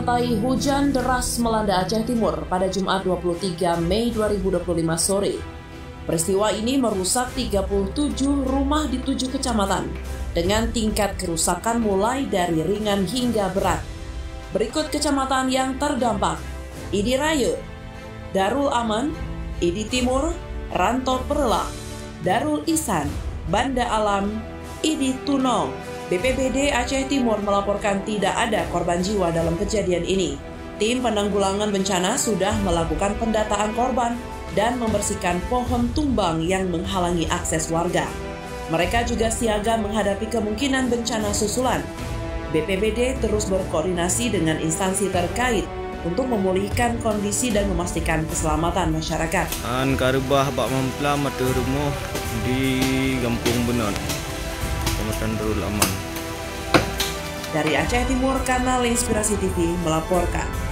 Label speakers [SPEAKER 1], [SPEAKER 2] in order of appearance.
[SPEAKER 1] disertai hujan deras melanda Aceh Timur pada Jumat 23 Mei 2025 sore. Peristiwa ini merusak 37 rumah di 7 kecamatan dengan tingkat kerusakan mulai dari ringan hingga berat. Berikut kecamatan yang terdampak: Idi Raya, Darul Aman, Idi Timur, Ranto Perela, Darul Ihsan, Banda Alam, Idi Tuno. BPBD Aceh Timur melaporkan tidak ada korban jiwa dalam kejadian ini. Tim penanggulangan bencana sudah melakukan pendataan korban dan membersihkan pohon tumbang yang menghalangi akses warga. Mereka juga siaga menghadapi kemungkinan bencana susulan. BPBD terus berkoordinasi dengan instansi terkait untuk memulihkan kondisi dan memastikan keselamatan masyarakat.
[SPEAKER 2] Karubah bak mempla mata rumah di Kampung Benon, Kecamatan Darul Aman.
[SPEAKER 1] Dari Aceh Timur, Kanal Inspirasi TV melaporkan.